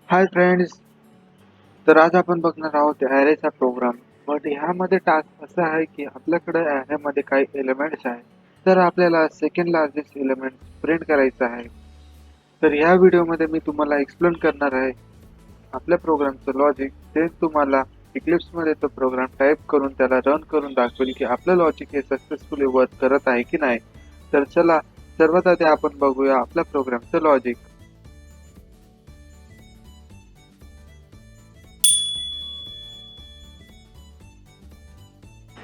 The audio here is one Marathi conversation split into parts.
Hi friends. तर आज आपण बघणार आहोत ॲरेचा प्रोग्राम. बट ह्यामध्ये टास्क असा आहे की आपल्याकडे ॲरेमध्ये काही एलिमेंट्स आहेत. तर आपल्याला सेकंड लार्जेस्ट एलिमेंट प्रिंट करायचा आहे. तर ह्या व्हिडिओमध्ये मी तुम्हाला एक्सप्लेन करणार आहे आपल्या प्रोग्रामचं लॉजिक. ते तुम्हाला इक्लिप्समध्ये तो प्रोग्राम टाईप करून त्याला रन करून दाखवेल की आपलं लॉजिक हे सक्सेसफुली वर्क करत आहे की नाही. तर चला सर्वात आधी आपण बघूया आपल्या प्रोग्रामचं लॉजिक.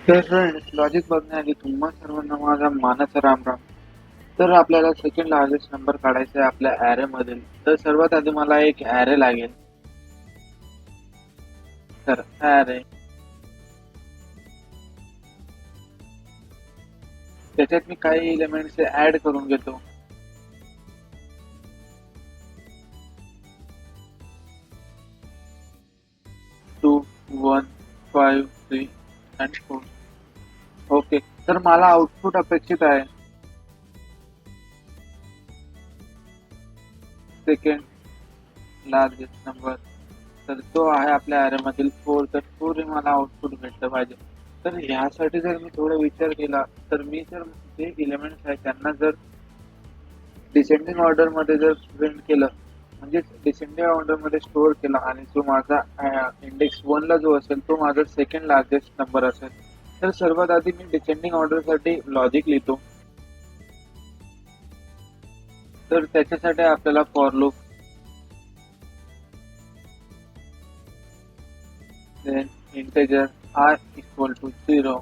तर फ्रेंड्स, लॉजिक बघण्याआधी तुम्हा सर्वांना माझा मानाचा राम. तर आपल्याला सेकंड लार्जेस्ट नंबर काढायचा आहे आपल्या ॲरे मधील. तर सर्वात आधी मला एक ॲरे लागेल. तर ॲरे, त्याच्यात मी काही एलिमेंट्स ऍड करून घेतो. 2, 1, 5, 3 आणि 4. ओके. तर मला आउटपुट अपेक्षित आहे सेकंड लार्जेस्ट नंबर. तर तो आहे आपल्या ॲरे मधील 4. तर 4 हे मला आउटपुट भेटलं पाहिजे. तर ह्यासाठी जर मी थोडा विचार केला, तर मी जर जे एलिमेंट्स आहेत त्यांना जर डिसेंडिंग ऑर्डर मध्ये जर प्रिंट केलं, म्हणजे डिसेंडिंग ऑर्डर मध्ये स्टोअर केला, आणि जो माझा इंडेक्स 1 ला जो असेल तो माझा सेकंड लार्जेस्ट नंबर असेल. तर सर्वात आधी मी डिसेंडिंग ऑर्डर साठी लॉजिक लिहितो. तर त्याच्यासाठी आपल्याला for loop, then integer I equal to 0,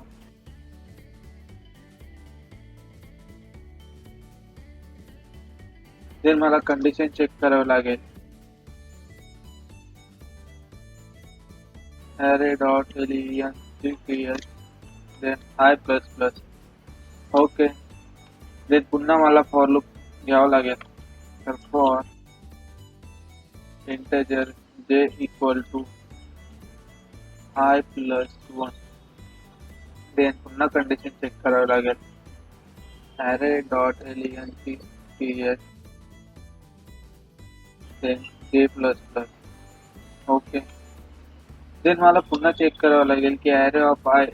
then मला कंडिशन चेक करावं लागेल. array डॉट एलियन then I plus plus. Okay. Then पुन्हा मला फॉर लूप घ्यावं लागेल. तर for integer J equal to I plus 1, then पुन्हा कंडिशन चेक करावं लागेल. array डॉट एलियन then J plus plus. Okay. Then मला पुन्हा चेक करावं लागेल की array ऑफ आय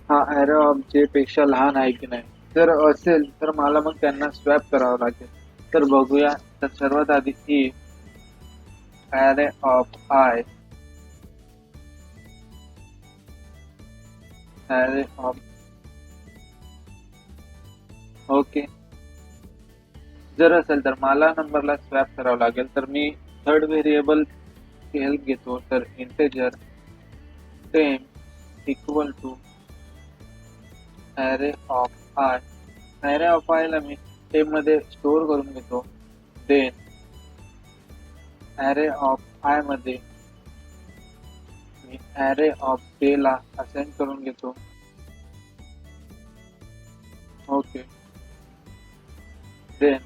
हा array ऑफ जे पेक्षा लहान आहे की नाही. जर असेल तर मला मग त्यांना स्वॅप करावं लागेल. तर बघूया. तर सर्वात आधी array of I, array of, okay. जर असेल तर मला नंबरला स्वॅप करावं लागेल. तर मी थर्ड व्हेरिएबल हेल्प घेतो. तर integer temp equal to array of I. array of I ला मी टेम्प मध्ये स्टोअर करून घेतो. देन array ऑफ आय मध्ये मी array ऑफ जे ला असाइन करून घेतो. ओके. देन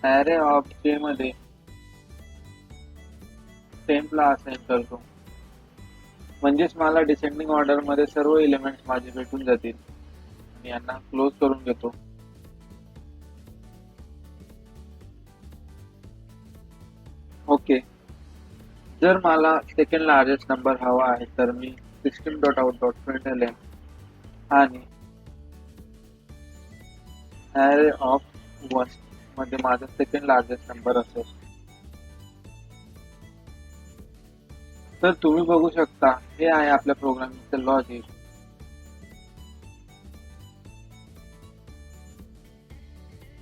array ऑफ जे मध्ये टेम्प ला असाइन करतो. म्हणजेच मला डिसेंडिंग ऑर्डर मध्ये सर्व एलिमेंट्स माझे भेटून जातील. आणि यांना क्लोज करून घेतो. ओके. जर मला सेकंड लार्जेस्ट नंबर हवा आहे, तर मी सिस्टम डॉट आउट डॉट प्रिंटलं आणि array ऑफ 1 मध्ये माझा सेकंड लार्जेस्ट नंबर असेल. तर तुम्ही बघू शकता, हे आहे आपल्या प्रोग्रामिंगचं लॉजिक.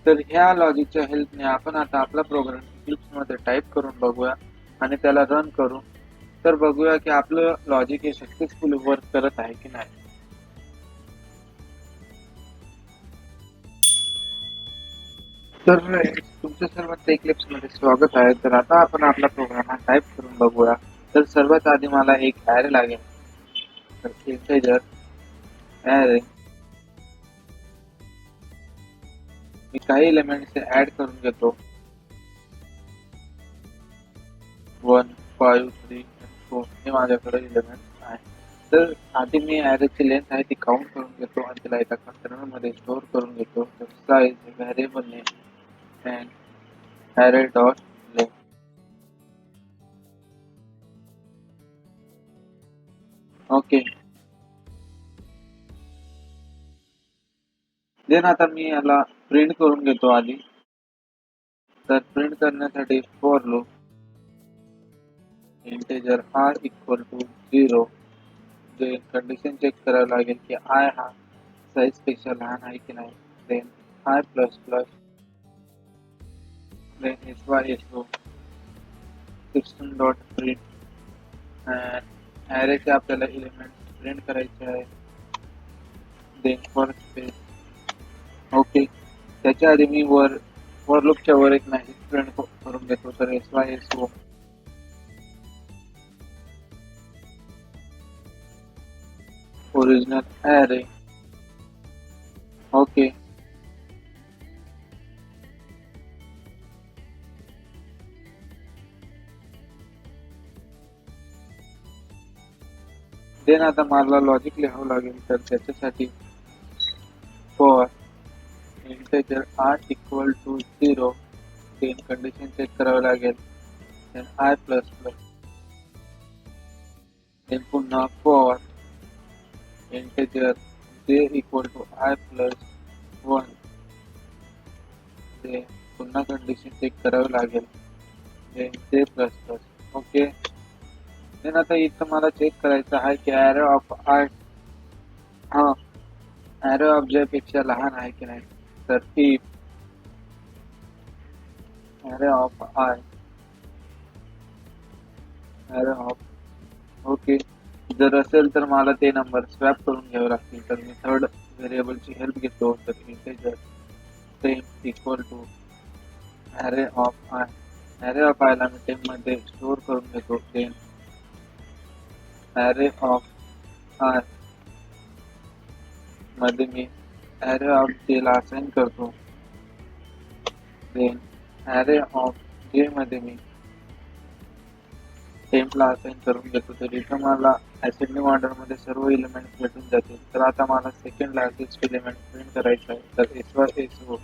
तर ह्या लॉजिकच्या हेल्पने आपण आता आपला प्रोग्राम इक्लिप्स मध्ये टाईप करून बघूया आणि त्याला रन करू. तर बघूया की आपलं लॉजिक हे सक्सेसफुली वर्क करत आहे की नाही. तर तुमच्या सर्वांचं इक्लिप्स मध्ये स्वागत आहे. तर आता आपण आपला प्रोग्राम हा टाईप करून बघूया. तर सर्वात आधी मला एक ॲरे लागेल. तर इंटेजर ॲरे, मी काही एलिमेंट्स ऍड करून घेतो. 1, 5, 3 आणि 4 हे माझ्याकडे एलिमेंट्स आहे. तर आधी मी ॲरेची लेंथ आहे ती काउंट करून घेतो आणि तिला एका कंटेनर मध्ये स्टोअर करून घेतो. तर size variable name and array dot length. Okay. Then आता मी याला प्रिंट करून घेतो आधी. तर प्रिंट करण्यासाठी for loop integer I equal to 0. Then condition check करावं लागेल की आय हा साईज पेक्षा लहान आहे की नाही. Then I plus plus then SYSO 16 dot print ॲरेचे आपल्याला एलिमेंट प्रिंट करायचे आहे. Then for space. ओके. त्याच्या आधी मी फॉर लूपच्या वर एक मेसेज प्रिंट करून घेतो. तर SYSO original array. Okay. Then आता मला लॉजिक लिहावं लागेल. तर त्याच्यासाठी for integer I equal to 0. Then condition check करावं लागेल. Then I plus plus then पुन्हा for integer J equal to I plus 1. Then पुन्हा कंडिशन चेक करावं लागेल. Then J plus plus. Okay. Then आता इथं मला चेक करायचं आहे की ॲरे ऑफ आय हा ॲरे ऑफ जे पेक्षा लहान आहे की नाही. तर इफ ॲरे ऑफ ओके. जर असेल तर मला ते नंबर स्वॅप करून घ्यावे लागतील. तर मी थर्ड व्हेरिएबलची हेल्प घेतो. तर integer temp equal to array of I. Array of आयला मी टेम्पमध्ये स्टोअर करून घेतो. देन ॲरे ऑफ आय मध्ये मी ॲरे ऑफ जेला असाइन करतो. देन ॲरे ऑफ जे मध्ये मी टेम्पला असाइन करून घेतो. तर इथं मला असेंडिंग ऑर्डरमध्ये सर्व एलिमेंट भेटून जातील. तर आता मला सेकंड लार्जेस्ट एलिमेंट प्रिंट करायचा आहे. तर SYSO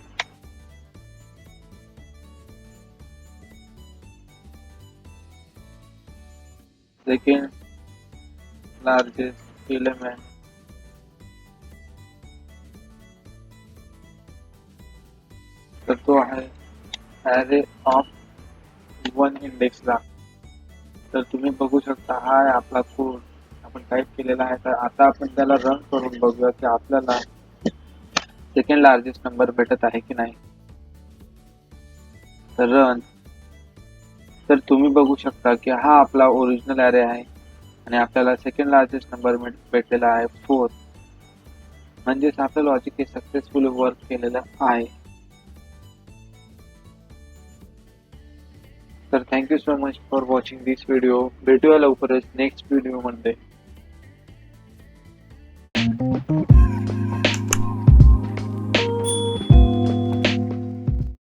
सेकंड लार्जेस्ट एलिमेंट तर तो आहे ॲरे ऑफ 1 इंडेक्सला. तर तुम्ही बघू शकता हा आहे आपला कोड आपण टाईप केलेला आहे. तर आता आपण त्याला रन करून बघूया की आपल्याला सेकंड लार्जेस्ट नंबर भेटत आहे की नाही. तर रन. तर तुम्ही बघू शकता की हा आपला ओरिजिनल ॲरे आहे आणि आपल्याला सेकंड लार्जेस्ट नंबर भेटलेला आहे 4. म्हणजेच आपलं लॉजिक हे सक्सेसफुली वर्क केलेलं आहे. तर thank you so much for watching this video. भेटूया लवकरच नेक्स्ट व्हिडिओमध्ये.